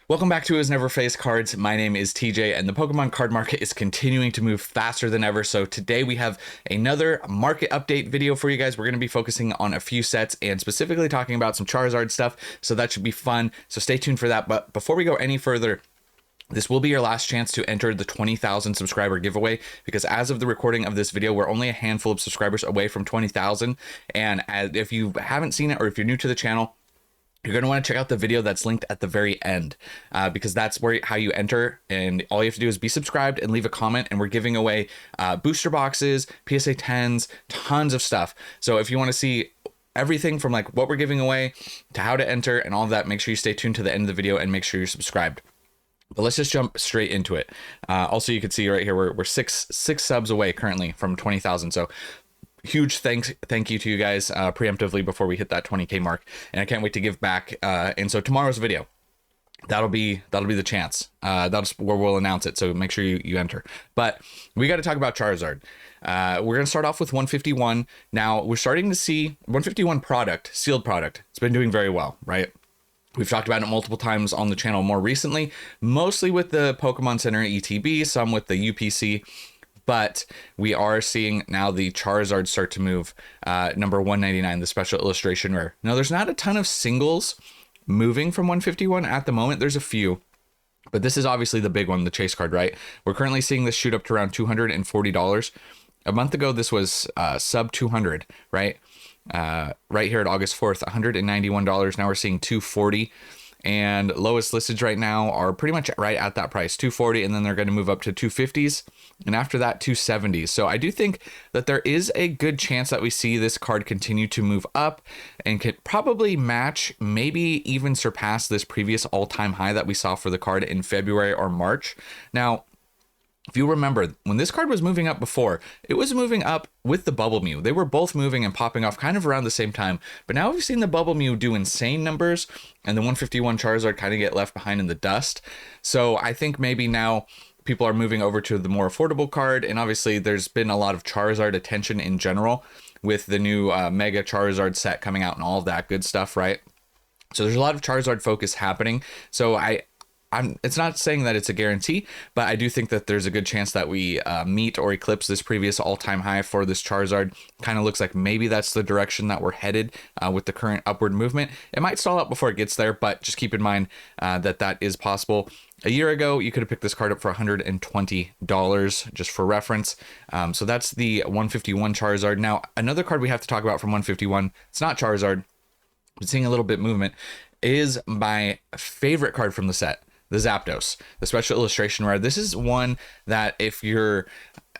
Welcome back to Is Never Face Cards. My name is TJ, and the Pokemon card market is continuing to move faster than ever. So today we have another market update video for you guys. We're going to be focusing on a few sets and specifically talking about some Charizard stuff. So that should be fun. So stay tuned for that. But before we go any further, this will be your last chance to enter the 20,000 subscriber giveaway, because as of the recording of this video, we're only a handful of subscribers away from 20,000. And if you haven't seen it, or if you're new to the channel, you're going to want to check out the video that's linked at the very end, because that's how you enter. And all you have to do is be subscribed and leave a comment. And we're giving away booster boxes, PSA 10s, tons of stuff. So if you want to see everything from like what we're giving away to how to enter and all of that, make sure you stay tuned to the end of the video and make sure you're subscribed. But let's just jump straight into it. Also, you can see right here, we're six subs away currently from 20,000. So huge thank you to you guys preemptively before we hit that 20K mark, and I can't wait to give back. And so tomorrow's video, that'll be the chance. That's where we'll announce it. So make sure you enter. But we got to talk about Charizard. We're gonna start off with 151. Now we're starting to see 151 product, sealed product. It's been doing very well, right? We've talked about it multiple times on the channel more recently, mostly with the Pokemon Center ETB, some with the UPC. But we are seeing now the Charizard start to move. Number 199, the special illustration rare. Now, there's not a ton of singles moving from 151 at the moment. There's a few, but this is obviously the big one, the chase card, right? We're currently seeing this shoot up to around $240. A month ago, this was sub 200, right? Right here at August 4th, $191. Now we're seeing 240. And lowest listeds right now are pretty much right at that price, 240, and then they're going to move up to 250s, and after that 270s. So I do think that there is a good chance that we see this card continue to move up and could probably match, maybe even surpass this previous all-time high that we saw for the card in February or March. Now, if you remember, when this card was moving up before, it was moving up with the Bubble Mew. They were both moving and popping off kind of around the same time. But now we've seen the Bubble Mew do insane numbers and the 151 Charizard kind of get left behind in the dust. So I think maybe now people are moving over to the more affordable card. And obviously there's been a lot of Charizard attention in general with the new Mega Charizard set coming out and all of that good stuff, right? So there's a lot of Charizard focus happening. So it's not saying that it's a guarantee, but I do think that there's a good chance that we meet or eclipse this previous all-time high for this Charizard. Kind of looks like maybe that's the direction that we're headed with the current upward movement. It might stall out before it gets there, but just keep in mind that is possible. A year ago, you could have picked this card up for $120, just for reference. So that's the 151 Charizard. Now, another card we have to talk about from 151, it's not Charizard, but seeing a little bit movement, is my favorite card from the set. The Zapdos, the special illustration rare. This is one that if you're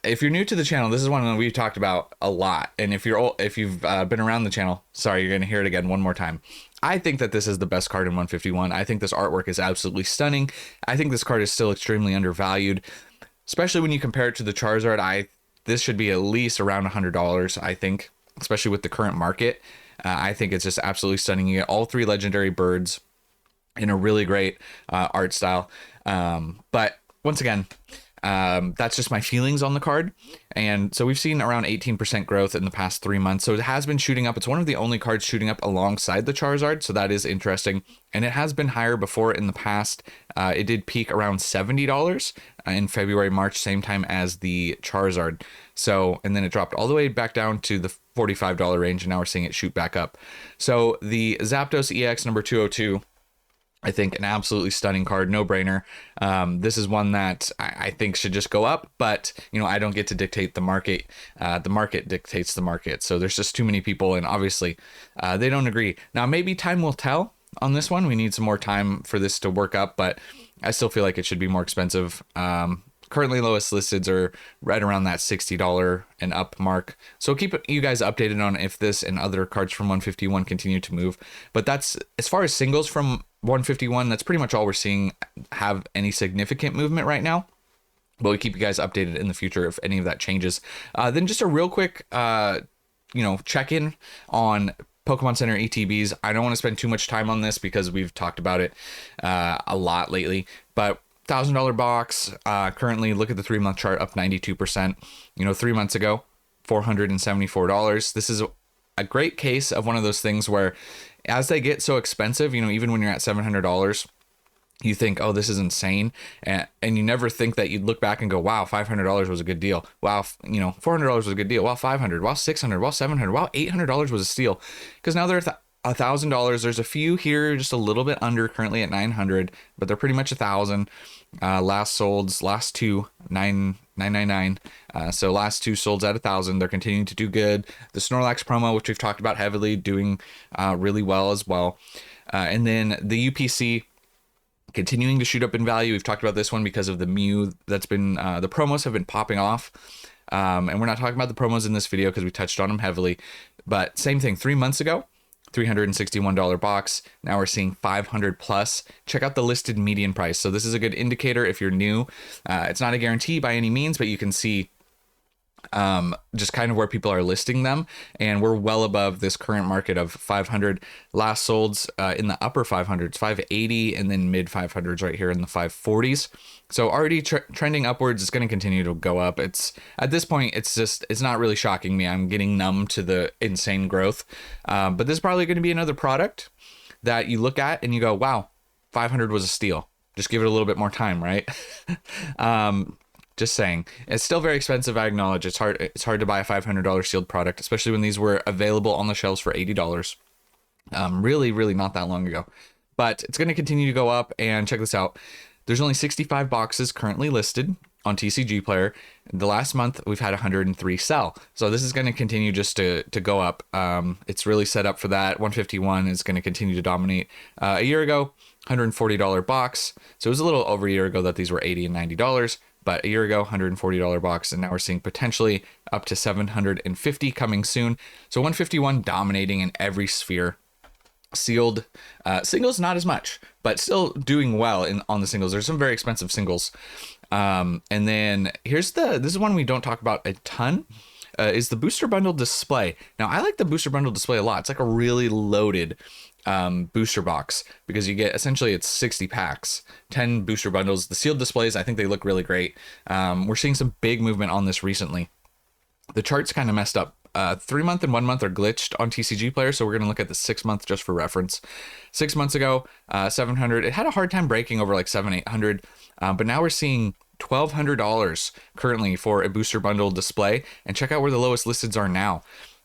new to the channel, this is one that we've talked about a lot. And if you've been around the channel, sorry, you're gonna hear it again one more time. I think that this is the best card in 151. I think this artwork is absolutely stunning. I think this card is still extremely undervalued, especially when you compare it to the Charizard. This should be at least around $100, I think, especially with the current market. I think it's just absolutely stunning. You get all three legendary birds in a really great art style. But once again, that's just my feelings on the card. And so we've seen around 18% growth in the past 3 months. So it has been shooting up. It's one of the only cards shooting up alongside the Charizard. So that is interesting. And it has been higher before in the past. It did peak around $70 in February, March, same time as the Charizard. So, and then it dropped all the way back down to the $45 range. And now we're seeing it shoot back up. So the Zapdos EX number 202, I think an absolutely stunning card, no brainer. This is one that I think should just go up, but I don't get to dictate the market. The market dictates the market. So there's just too many people, and obviously they don't agree. Now maybe time will tell on this one. We need some more time for this to work up, but I still feel like it should be more expensive. Currently lowest listeds are right around that $60 and up mark. So keep you guys updated on if this and other cards from 151 continue to move. But that's, as far as singles from 151, that's pretty much all we're seeing have any significant movement right now. But we keep you guys updated in the future if any of that changes. Then just a real quick, check-in on Pokemon Center ETBs. I don't want to spend too much time on this because we've talked about it a lot lately, but $1,000 box. Currently, look at the 3-month chart, up 92%. 3 months ago, $474. This is a great case of one of those things where, as they get so expensive, even when you're at $700, you think, oh, this is insane. And you never think that you'd look back and go, wow, $500 was a good deal. Wow, $400 was a good deal. Wow, 500, wow, 600, wow, 700, wow, $800 was a steal. Because now they're $1,000. There's a few here just a little bit under currently at 900, but they're pretty much 1,000. Last solds, last two, 999. So last two solds at 1,000. They're continuing to do good. The Snorlax promo, which we've talked about heavily, doing really well as well. And then the UPC continuing to shoot up in value. We've talked about this one because of the Mew that's been, the promos have been popping off. And we're not talking about the promos in this video because we touched on them heavily. But same thing, 3 months ago, $361 box. Now we're seeing 500 plus. Check out the listed median price. So this is a good indicator if you're new. It's not a guarantee by any means, but you can see just kind of where people are listing them, and we're well above this current market of 500. Last solds in the upper 500s, 580, and then mid 500s right here in the 540s. So already trending upwards. It's going to continue to go up. It's at this point, it's not really shocking me. I'm getting numb to the insane growth, but this is probably going to be another product that you look at and you go, wow, 500 was a steal. Just give it a little bit more time, right? Just saying. It's still very expensive, I acknowledge. It's hard to buy a $500 sealed product, especially when these were available on the shelves for $80. Really not that long ago. But it's going to continue to go up, and check this out. There's only 65 boxes currently listed on TCG Player. The last month, we've had 103 sell. So this is going to continue just to go up. It's really set up for that. 151 is going to continue to dominate. A year ago, $140 box. So it was a little over a year ago that these were $80 and $90. But a year ago, $140 box, and now we're seeing potentially up to $750 coming soon. So 151 dominating in every sphere. Sealed singles, not as much, but still doing well on the singles. There's some very expensive singles. And then this is one we don't talk about a ton, is the booster bundle display. Now, I like the booster bundle display a lot. It's like a really loaded booster box, because you get essentially it's 60 packs, 10 booster bundles. The sealed displays, I think they look really great. We're seeing some big movement on this recently. The chart's kind of messed up. 3 month and 1 month are glitched on TCG Player, so we're going to look at the 6 month just for reference. 6 months ago, 700. It had a hard time breaking over like 700-800, but now we're seeing $1,200 currently for a booster bundle display. And check out where the lowest listeds are now.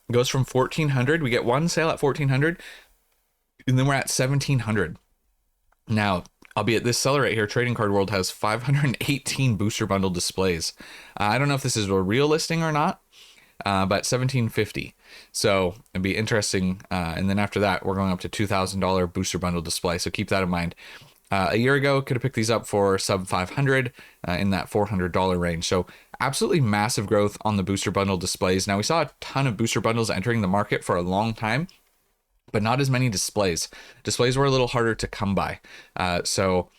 It goes from 1,400. We get one sale at 1,400. And then we're at 1,700. Now, albeit this seller right here, Trading Card World, has 518 booster bundle displays. I don't know if this is a real listing or not, but 1,750. So it'd be interesting. And then after that, we're going up to $2,000 booster bundle display. So keep that in mind. A year ago, could have picked these up for sub 500 in that $400 range. So absolutely massive growth on the booster bundle displays. Now, we saw a ton of booster bundles entering the market for a long time, but not as many displays. Displays were a little harder to come by. So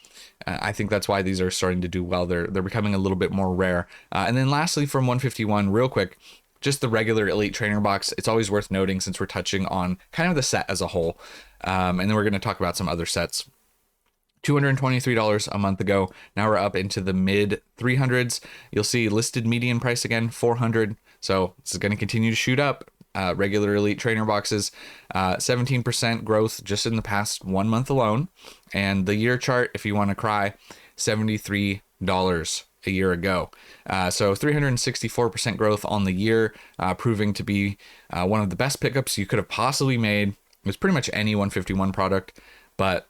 I think that's why these are starting to do well. They're becoming a little bit more rare. And then lastly, from 151, real quick, just the regular Elite Trainer box. It's always worth noting since we're touching on kind of the set as a whole. And then we're going to talk about some other sets. $223 a month ago. Now we're up into the mid 300s. You'll see listed median price again, 400. So this is going to continue to shoot up. Regular Elite Trainer boxes, 17% growth just in the past 1 month alone. And the year chart, if you want to cry, $73 a year ago. So 364% growth on the year, proving to be one of the best pickups you could have possibly made. It was pretty much any 151 product, but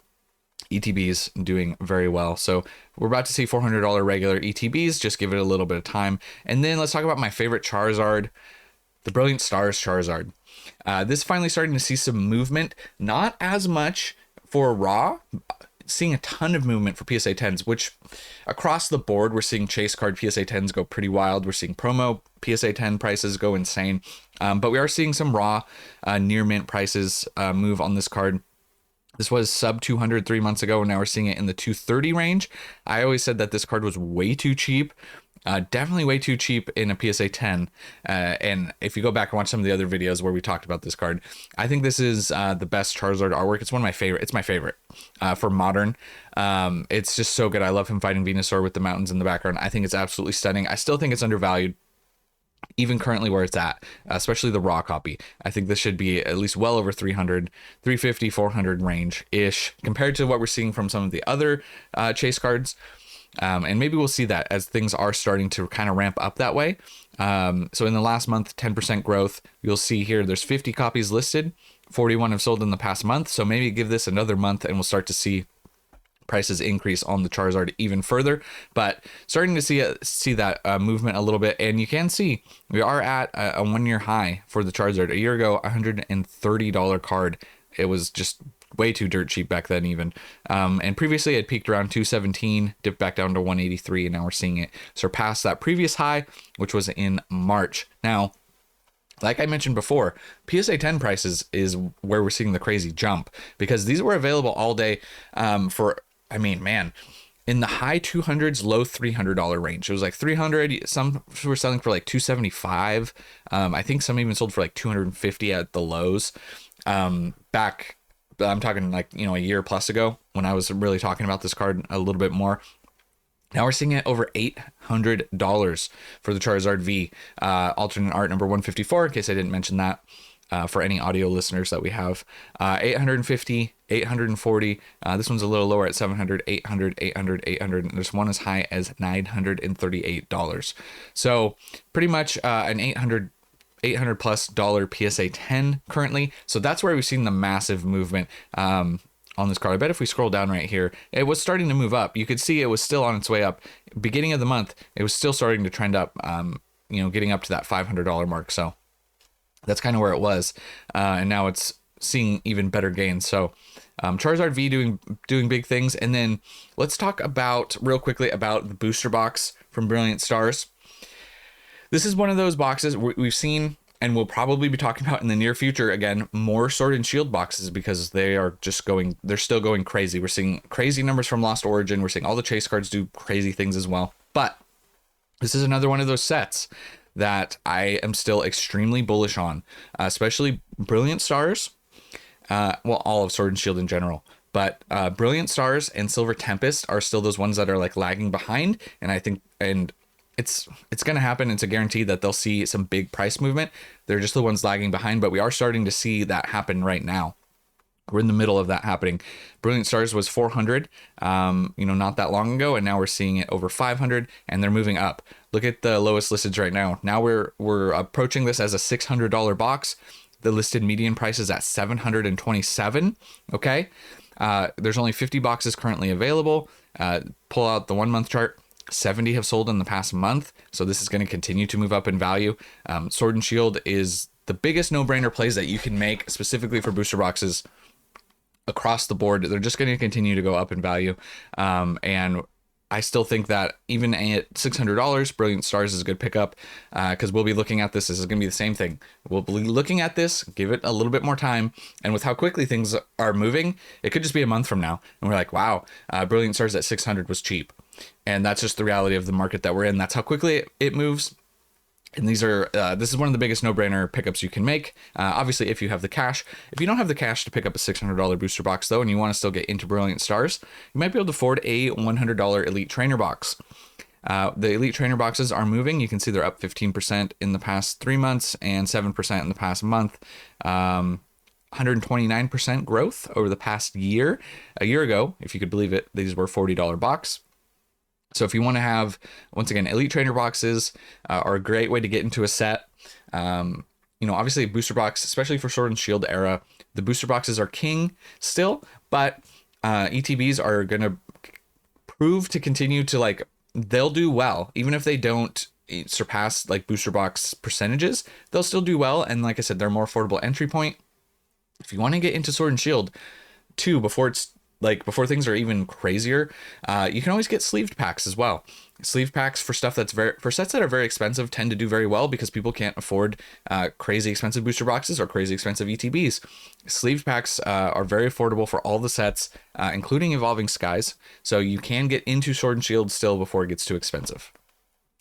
ETBs doing very well. So we're about to see $400 regular ETBs. Just give it a little bit of time. And then let's talk about my favorite Charizard, the Brilliant Stars Charizard. This finally starting to see some movement, not as much for raw, seeing a ton of movement for PSA 10s, which across the board, we're seeing chase card PSA 10s go pretty wild. We're seeing promo PSA 10 prices go insane, but we are seeing some raw near mint prices move on this card. This was sub 200 3 months ago, and now we're seeing it in the 230 range. I always said that this card was way too cheap. Definitely way too cheap in a PSA 10. And if you go back and watch some of the other videos where we talked about this card, I think this is the best Charizard artwork. It's one of my favorite. It's my favorite for modern. It's just so good. I love him fighting Venusaur with the mountains in the background. I think it's absolutely stunning. I still think it's undervalued. even currently where it's at, especially the raw copy. I think this should be at least well over 300, 350, 400 range ish compared to what we're seeing from some of the other chase cards. And maybe we'll see that as things are starting to kind of ramp up that way. So in the last month, 10% growth. You'll see here there's 50 copies listed, 41 have sold in the past month. So maybe give this another month and we'll start to see prices increase on the Charizard even further, but starting to see that movement a little bit. And you can see we are at a 1 year high for the Charizard. A year ago, $130 card. It was just way too dirt cheap back then even. And previously it peaked around 217, dipped back down to 183, and now we're seeing it surpass that previous high, which was in March. Now, like I mentioned before, PSA 10 prices is where we're seeing the crazy jump, because these were available all day for, I mean, man, in the high 200s, low $300 range. It was like 300. Some were selling for like 275. I think some even sold for like 250 at the lows. Back, I'm talking like, you know, a year plus ago when I was really talking about this card a little bit more. Now we're seeing it over $800 for the Charizard V, alternate art number 154, in case I didn't mention that. For any audio listeners that we have, 850, 840. This one's a little lower at 700, 800, 800, 800. And there's one as high as $938. So pretty much an $800 plus PSA 10 currently. So that's where we've seen the massive movement on this card. I bet if we scroll down right here, it was starting to move up. You could see it was still on its way up. Beginning of the month, it was still starting to trend up, you know, getting up to that $500 mark. So that's kind of where it was. And now it's seeing even better gains. So Charizard V doing big things. And then let's talk about real quickly about the booster box from Brilliant Stars. This is one of those boxes we've seen, and we'll probably be talking about in the near future again, more Sword and Shield boxes, because they are just going, they're still going crazy. We're seeing crazy numbers from Lost Origin. We're seeing all the chase cards do crazy things as well. But this is another one of those sets that I am still extremely bullish on, especially Brilliant Stars. Well, all of Sword and Shield in general, but Brilliant Stars and Silver Tempest are still those ones that are like lagging behind. And I think, and it's going to happen. It's a guarantee that they'll see some big price movement. They're just the ones lagging behind, but we are starting to see that happen right now. We're in the middle of that happening. Brilliant Stars was 400, you know, not that long ago, and now we're seeing it over 500, and they're moving up. Look at the lowest listed right now. Now we're approaching this as a $600 box. The listed median price is at 727. Okay, there's only 50 boxes currently available. Pull out the 1 month chart. 70 have sold in the past month, so this is going to continue to move up in value. Sword and Shield is the biggest no-brainer plays that you can make specifically for booster boxes across the board. They're just going to continue to go up in value, and I still think that even at $600, Brilliant Stars is a good pickup, because we'll be looking at this. This is going to be the same thing. We'll be looking at this, give it a little bit more time, and with how quickly things are moving, it could just be a month from now, and we're like, wow, Brilliant Stars at 600 was cheap. And that's just the reality of the market that we're in. That's how quickly it moves. And these are this is one of the biggest no-brainer pickups you can make. Obviously, if you have the cash. If you don't have the cash to pick up a $600 booster box, though, and you want to still get into Brilliant Stars, you might be able to afford a $100 Elite Trainer box. The Elite Trainer boxes are moving. You can see they're up 15% in the past 3 months and 7% in the past month. 129% growth over the past year. A year ago, if you could believe it, these were $40 box. So if you want to have, once again, Elite Trainer boxes are a great way to get into a set. You know, obviously a booster box, especially for Sword and Shield era, the booster boxes are king still, but ETBs are going to prove to continue to, like, they'll do well. Even if they don't surpass like booster box percentages, they'll still do well. And like I said, they're a more affordable entry point. If you want to get into Sword and Shield too, before things are even crazier, you can always get sleeved packs as well. Sleeved packs for stuff that's for sets that are very expensive tend to do very well because people can't afford crazy expensive booster boxes or crazy expensive ETBs. Sleeved packs are very affordable for all the sets, including Evolving Skies. So you can get into Sword and Shield still before it gets too expensive.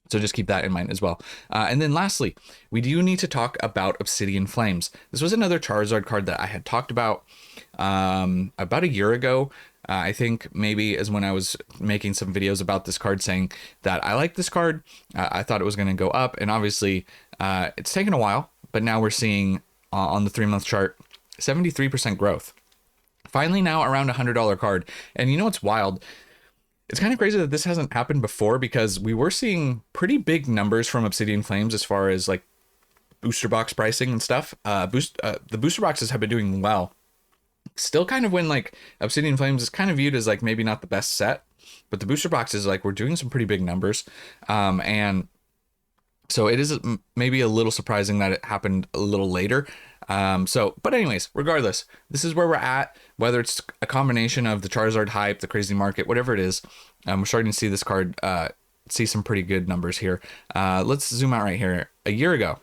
So just keep that in mind as well. And then lastly, we do need to talk about Obsidian Flames. This was another Charizard card that I had talked about a year ago. I think maybe is when I was making some videos about this card, saying that I like this card. I thought it was going to go up, and obviously It's taken a while, but now we're seeing on the 3-month chart 73% growth. Finally now around $100 card. And you know what's wild? It's kind of crazy that this hasn't happened before, because we were seeing pretty big numbers from Obsidian Flames as far as like booster box pricing and stuff. The booster boxes have been doing well. Still kind of when like Obsidian Flames is kind of viewed as like maybe not the best set, but the booster boxes, like, we're doing some pretty big numbers. And so it is maybe a little surprising that it happened a little later. But anyways, regardless, this is where we're at, whether it's a combination of the Charizard hype, the crazy market, whatever it is. We're starting to see this card, see some pretty good numbers here. Let's zoom out right here. A year ago,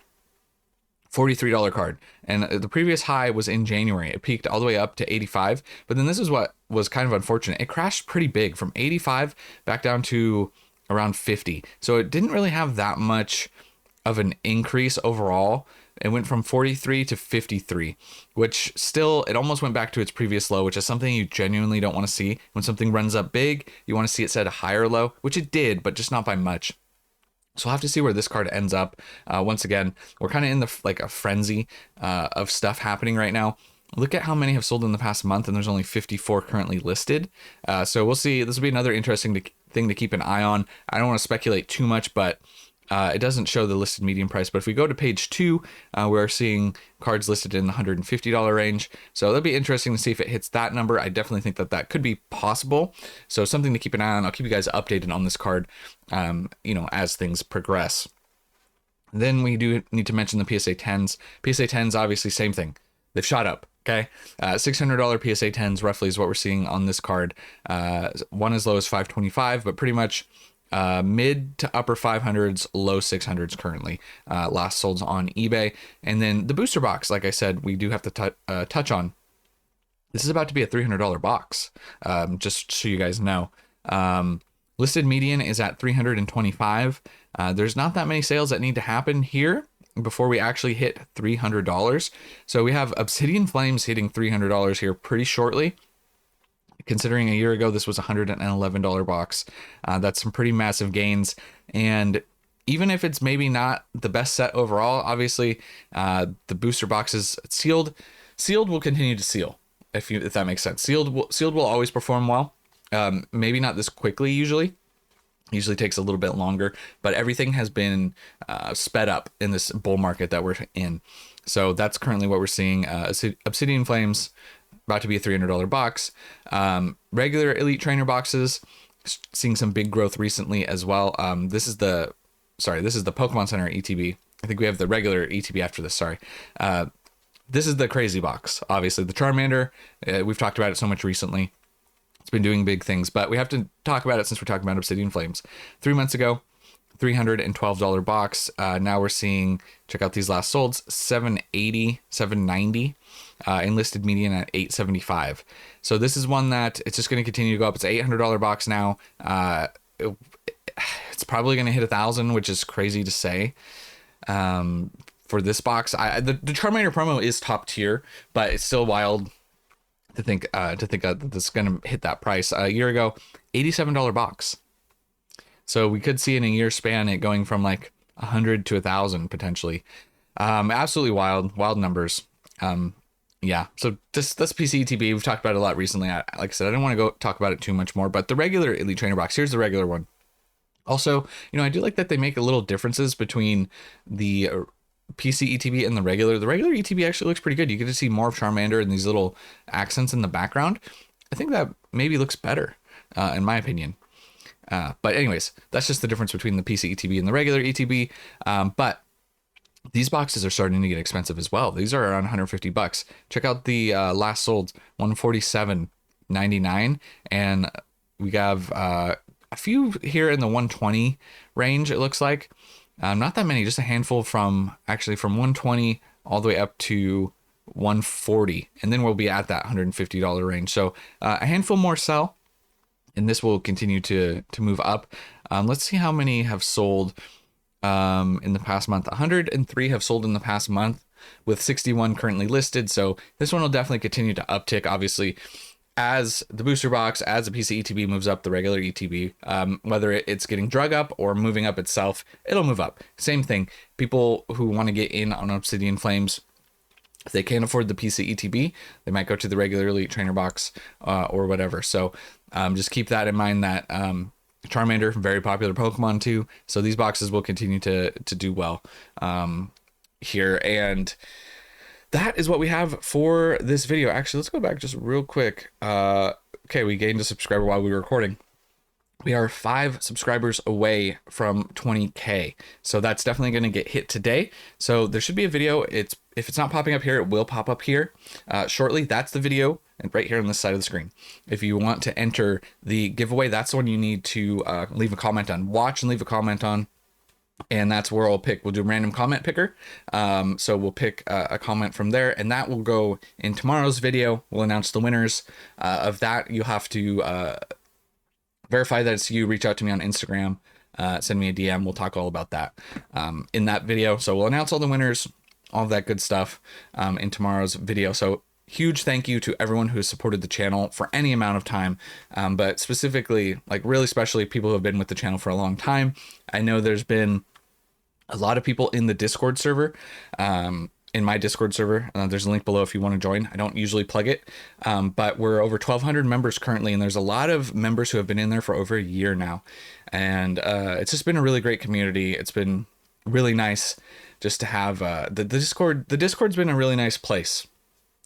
$43 card, and the previous high was in January. It peaked all the way up to 85, but then this is what was kind of unfortunate. It crashed pretty big from 85 back down to around 50. So it didn't really have that much of an increase overall. It went from 43 to 53, which still, it almost went back to its previous low, which is something you genuinely don't want to see. When something runs up big, you want to see it set a higher low, which it did, but just not by much. So we'll have to see where this card ends up. Once again, we're kind of in the like a frenzy of stuff happening right now. Look at how many have sold in the past month, and there's only 54 currently listed. So we'll see. This will be another interesting thing to keep an eye on. I don't want to speculate too much, but it doesn't show the listed median price. But if we go to page 2, we're seeing cards listed in the $150 range. So that'll be interesting to see if it hits that number. I definitely think that that could be possible. So something to keep an eye on. I'll keep you guys updated on this card, as things progress. Then we do need to mention the PSA 10s. PSA 10s, obviously, same thing. They've shot up. Okay, $600 PSA 10s roughly is what we're seeing on this card. One as low as $525, but pretty much mid to upper 500s, low 600s currently. Last sold on eBay. And then the booster box, like I said, we do have to touch on. This is about to be a $300 box, just so you guys know. Listed median is at 325. There's not that many sales that need to happen here before we actually hit $300. So we have Obsidian Flames hitting $300 here pretty shortly. Considering a year ago this was a $111 box, that's some pretty massive gains. And even if it's maybe not the best set overall, obviously the booster boxes sealed will continue to seal, if that makes sense. Sealed will always perform well. Maybe not this quickly usually takes a little bit longer, but everything has been sped up in this bull market that we're in. So that's currently what we're seeing. Obsidian Flames about to be a $300 box. Regular Elite Trainer boxes, seeing some big growth recently as well. This is the Pokemon Center ETB. I think we have the regular ETB after this. Sorry. This is the crazy box. Obviously, the Charmander. We've talked about it so much recently. It's been doing big things, but we have to talk about it since we're talking about Obsidian Flames. 3 months ago, $312 box. Now we're seeing, check out these last solds, $780, $790, enlisted median at $875. So this is one that it's just going to continue to go up. It's an $800 box now. It's probably going to hit 1,000, which is crazy to say. For this box, the Charmander promo is top tier, but it's still wild to think that this is going to hit that price. A year ago, $87 box. So we could see in a year span it going from like 100 to 1,000 potentially. Absolutely wild numbers. Yeah. So this PCETB, we've talked about it a lot recently. Like I said, I don't want to go talk about it too much more, but the regular Elite Trainer box, here's the regular one. Also, I do like that they make a little differences between the PC ETB and the regular. The regular ETB actually looks pretty good. You get to see more of Charmander and these little accents in the background. I think that maybe looks better, in my opinion. But anyways, that's just the difference between the PC ETB and the regular ETB. But these boxes are starting to get expensive as well. These are around $150. Check out the last sold, $147.99, and we have a few here in the 120 range. It looks like not that many, just a handful from 120 all the way up to 140, and then we'll be at that $150 range. So a handful more sell, and this will continue to move up. Let's see how many have sold in the past month. 103 have sold in the past month, with 61 currently listed. So this one will definitely continue to uptick. Obviously, as the booster box, as the piece of ETB moves up, the regular ETB, whether it's getting drug up or moving up itself, it'll move up. Same thing. People who want to get in on Obsidian Flames, if they can't afford the piece of ETB, they might go to the regular Elite Trainer box or whatever. So just keep that in mind, that Charmander, very popular Pokemon too. So these boxes will continue to do well here. And that is what we have for this video. Actually, let's go back just real quick. Okay, we gained a subscriber while we were recording. We are 5 subscribers away from 20K. So that's definitely going to get hit today. So there should be a video. If it's not popping up here, it will pop up here shortly. That's the video, and right here on this side of the screen. If you want to enter the giveaway, that's the one you need to leave a comment on. Watch and leave a comment on. And that's where we'll do a random comment picker. So we'll pick a comment from there, and that will go in tomorrow's video. We'll announce the winners of that. You'll have to verify that it's you. Reach out to me on Instagram, send me a DM. We'll talk all about that in that video. So we'll announce all the winners, all of that good stuff in tomorrow's video. So huge thank you to everyone who has supported the channel for any amount of time, but specifically, like really especially people who have been with the channel for a long time. I know there's been a lot of people in the Discord server, in my Discord server. There's a link below if you want to join. I don't usually plug it, but we're over 1,200 members currently, and there's a lot of members who have been in there for over a year now. And it's just been a really great community. It's been really nice just to have the Discord. The Discord's been a really nice place.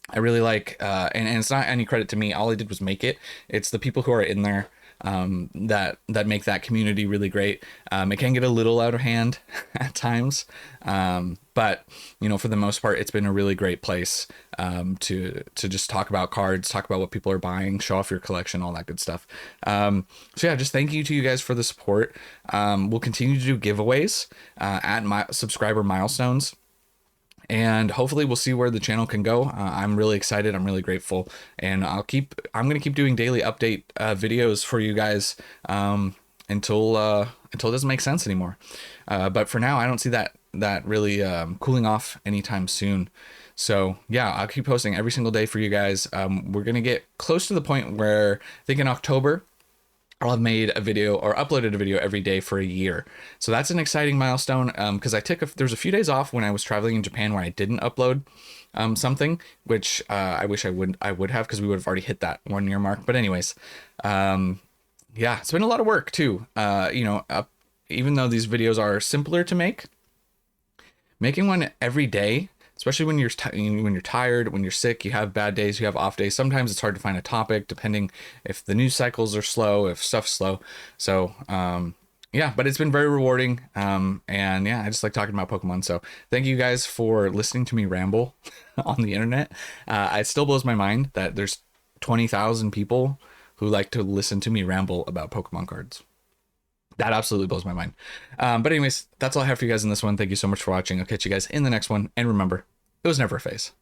I really like, and it's not any credit to me. All I did was make it. It's the people who are in there that make that community really great. It can get a little out of hand at times, but you know, for the most part, it's been a really great place to just talk about cards, talk about what people are buying, show off your collection, all that good stuff. So yeah, just thank you to you guys for the support. We'll continue to do giveaways at my subscriber milestones. And hopefully we'll see where the channel can go. I'm really excited. I'm really grateful, and I'm going to keep doing daily update videos for you guys until it doesn't make sense anymore. But for now, I don't see that really cooling off anytime soon. So yeah, I'll keep posting every single day for you guys. We're going to get close to the point where I think in October, I'll have made a video or uploaded a video every day for a year. So that's an exciting milestone, because there's a few days off when I was traveling in Japan where I didn't upload something, which I wish I would have, because we would have already hit that 1 year mark. But anyways, yeah, it's been a lot of work too. You know, even though these videos are simpler to make, making one every day, especially when you're tired, when you're sick, you have bad days, you have off days. Sometimes it's hard to find a topic, depending if the news cycles are slow, if stuff's slow. So yeah, but it's been very rewarding. And yeah, I just like talking about Pokemon. So thank you guys for listening to me ramble on the internet. It still blows my mind that there's 20,000 people who like to listen to me ramble about Pokemon cards. That absolutely blows my mind. But anyways, that's all I have for you guys in this one. Thank you so much for watching. I'll catch you guys in the next one. And remember, it was never a phase.